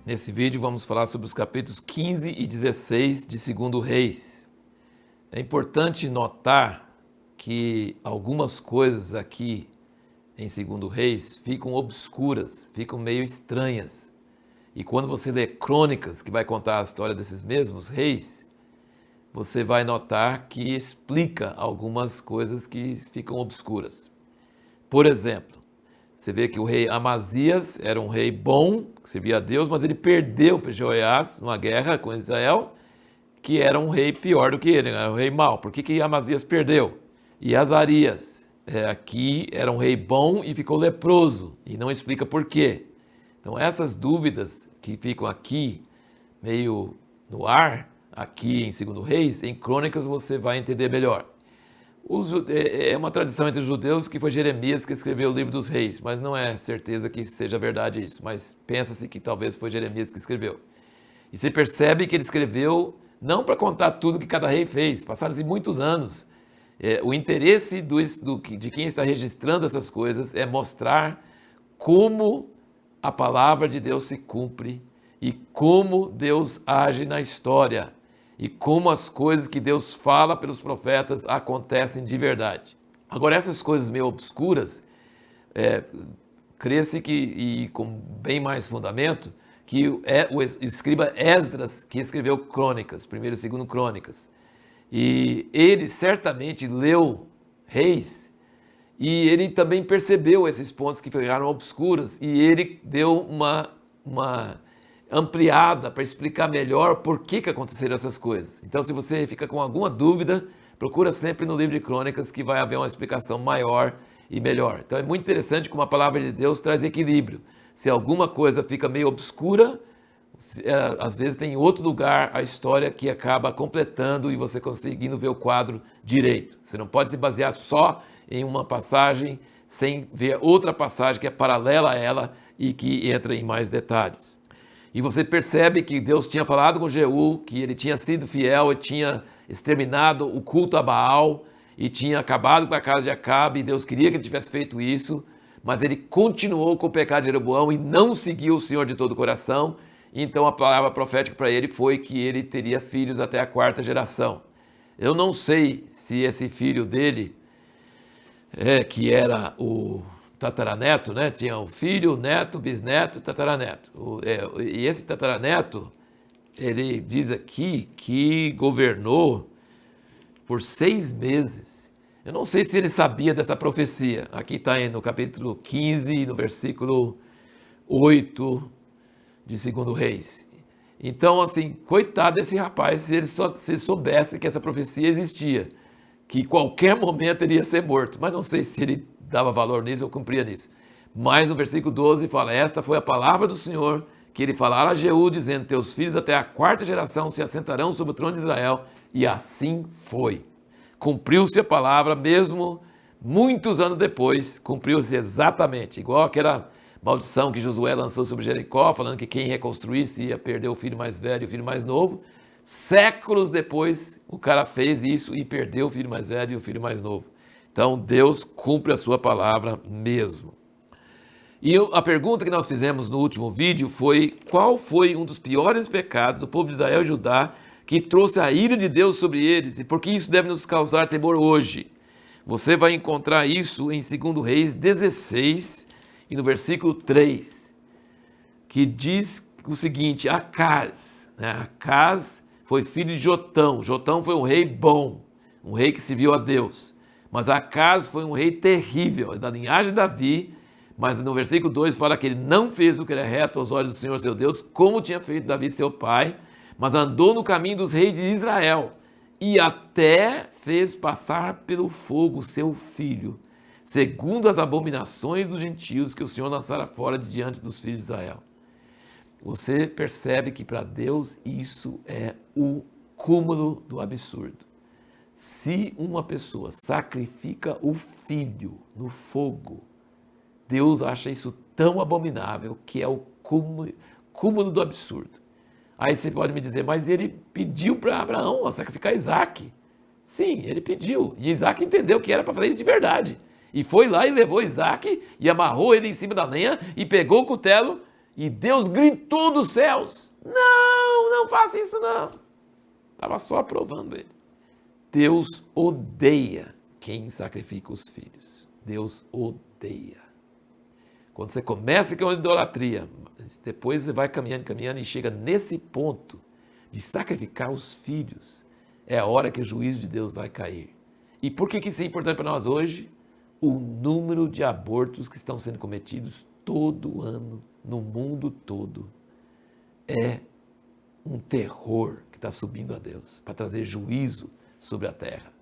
Nesse vídeo vamos falar sobre os capítulos 15 e 16 de 2 Reis. É importante notar que algumas coisas aqui em 2 Reis ficam obscuras, ficam meio estranhas. E quando você lê Crônicas, que vai contar a história desses mesmos reis, você vai notar que explica algumas coisas que ficam obscuras. Por exemplo, você vê que o rei Amazias era um rei bom, que servia a Deus, mas ele perdeu para Jeoiás numa guerra com Israel, que era um rei pior do que ele, era um rei mau. Por que Amazias perdeu? E Azarias, aqui era um rei bom e ficou leproso, e não explica por quê. Então essas dúvidas que ficam aqui, meio no ar, aqui em 2 Reis, em Crônicas você vai entender melhor. É uma tradição entre os judeus que foi Jeremias que escreveu o livro dos reis, mas não é certeza que seja verdade isso, mas pensa-se que talvez foi Jeremias que escreveu. E você percebe que ele escreveu não para contar tudo que cada rei fez, passaram-se muitos anos. O interesse de quem está registrando essas coisas é mostrar como a palavra de Deus se cumpre e como Deus age na história. E como as coisas que Deus fala pelos profetas acontecem de verdade. Agora, essas coisas meio obscuras, crê-se que, e com bem mais fundamento, que o escriba Esdras que escreveu Crônicas, 1º e 2º Crônicas. E ele certamente leu Reis, e ele também percebeu esses pontos que ficaram obscuros, e ele deu uma ampliada para explicar melhor por que aconteceram essas coisas. Então, se você fica com alguma dúvida, procura sempre no livro de Crônicas que vai haver uma explicação maior e melhor. Então, é muito interessante como a palavra de Deus traz equilíbrio. Se alguma coisa fica meio obscura, às vezes tem em outro lugar a história que acaba completando e você conseguindo ver o quadro direito. Você não pode se basear só em uma passagem sem ver outra passagem que é paralela a ela e que entra em mais detalhes. E você percebe que Deus tinha falado com Jeú, que ele tinha sido fiel e tinha exterminado o culto a Baal e tinha acabado com a casa de Acabe, e Deus queria que ele tivesse feito isso, mas ele continuou com o pecado de Jeroboão e não seguiu o Senhor de todo o coração. Então a palavra profética para ele foi que ele teria filhos até a 4ª geração. Eu não sei se esse filho dele, que era o tataraneto, né? Tinha o filho, neto, bisneto, tataraneto. E esse tataraneto, ele diz aqui que governou por 6 meses. Eu não sei se ele sabia dessa profecia. Aqui está no capítulo 15, no versículo 8 de 2 Reis. Então, assim, coitado desse rapaz se ele soubesse que essa profecia existia, que em qualquer momento ele ia ser morto. Mas não sei se ele dava valor nisso ou cumpria nisso. Mas no versículo 12 fala: esta foi a palavra do Senhor que ele falara a Jeú, dizendo: teus filhos até a 4ª geração se assentarão sobre o trono de Israel. E assim foi. Cumpriu-se a palavra mesmo muitos anos depois, cumpriu-se exatamente, igual aquela maldição que Josué lançou sobre Jericó, falando que quem reconstruísse ia perder o filho mais velho e o filho mais novo. Séculos depois, o cara fez isso e perdeu o filho mais velho e o filho mais novo. Então, Deus cumpre a sua palavra mesmo. E a pergunta que nós fizemos no último vídeo foi: qual foi um dos piores pecados do povo de Israel e Judá que trouxe a ira de Deus sobre eles? E por que isso deve nos causar temor hoje? Você vai encontrar isso em 2 Reis 16 e no versículo 3, que diz o seguinte: Acaz foi filho de Jotão. Jotão foi um rei bom, um rei que serviu a Deus. Mas Acaz foi um rei terrível, da linhagem de Davi, mas no versículo 2 fala que ele não fez o que era reto aos olhos do Senhor seu Deus, como tinha feito Davi seu pai, mas andou no caminho dos reis de Israel, e até fez passar pelo fogo seu filho, segundo as abominações dos gentios que o Senhor lançara fora de diante dos filhos de Israel. Você percebe que para Deus isso é o cúmulo do absurdo. Se uma pessoa sacrifica o filho no fogo, Deus acha isso tão abominável que é o cúmulo do absurdo. Aí você pode me dizer: mas ele pediu para Abraão sacrificar Isaac. Sim, ele pediu. E Isaac entendeu que era para fazer isso de verdade. E foi lá e levou Isaac e amarrou ele em cima da lenha e pegou o cutelo E Deus gritou dos céus: não, não faça isso não. Estava só aprovando ele. Deus odeia quem sacrifica os filhos. Deus odeia. Quando você começa com a idolatria, depois você vai caminhando, caminhando e chega nesse ponto de sacrificar os filhos, é a hora que o juízo de Deus vai cair. E por que isso é importante para nós hoje? O número de abortos que estão sendo cometidos todo ano, no mundo todo, é um terror que está subindo a Deus, para trazer juízo sobre a terra.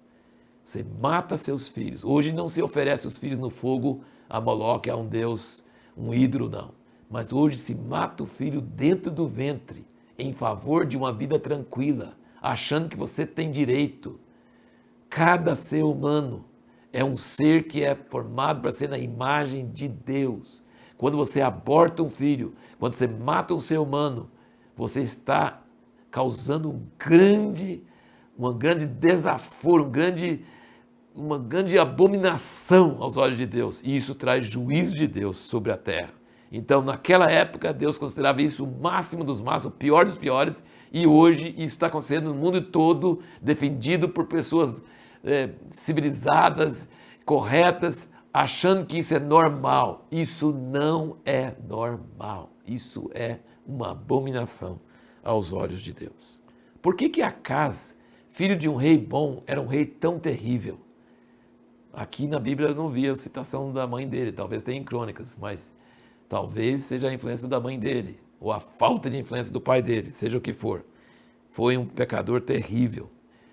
Você mata seus filhos. Hoje não se oferece os filhos no fogo a Moloque, a um deus, um ídolo, não. Mas hoje se mata o filho dentro do ventre, em favor de uma vida tranquila, achando que você tem direito. Cada ser humano é um ser que é formado para ser na imagem de Deus. Quando você aborta um filho, quando você mata um ser humano, você está causando um grande desaforo, uma grande abominação aos olhos de Deus. E isso traz juízo de Deus sobre a terra. Então, naquela época, Deus considerava isso o máximo dos máximos, o pior dos piores. E hoje isso está acontecendo no mundo todo, defendido por pessoas civilizadas, corretas, achando que isso é normal. Isso não é normal. Isso é uma abominação aos olhos de Deus. Por que Acaz, filho de um rei bom, era um rei tão terrível? Aqui na Bíblia eu não vi a citação da mãe dele, talvez tenha em Crônicas, mas talvez seja a influência da mãe dele, ou a falta de influência do pai dele, seja o que for. Foi um pecador terrível.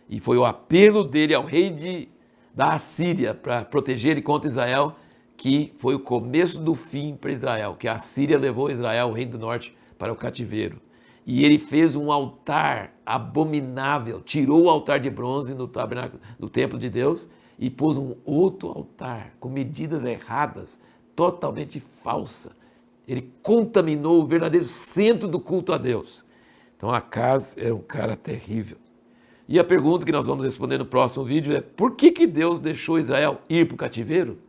E foi o apelo dele ao rei da Assíria para proteger ele contra Israel, que foi o começo do fim para Israel, que a Assíria levou Israel, o reino do norte, para o cativeiro. E ele fez um altar abominável, tirou o altar de bronze no tabernáculo do templo de Deus e pôs um outro altar com medidas erradas, totalmente falsa. Ele contaminou o verdadeiro centro do culto a Deus. Então Acaz é um cara terrível. E a pergunta que nós vamos responder no próximo vídeo é: por que Deus deixou Israel ir para o cativeiro?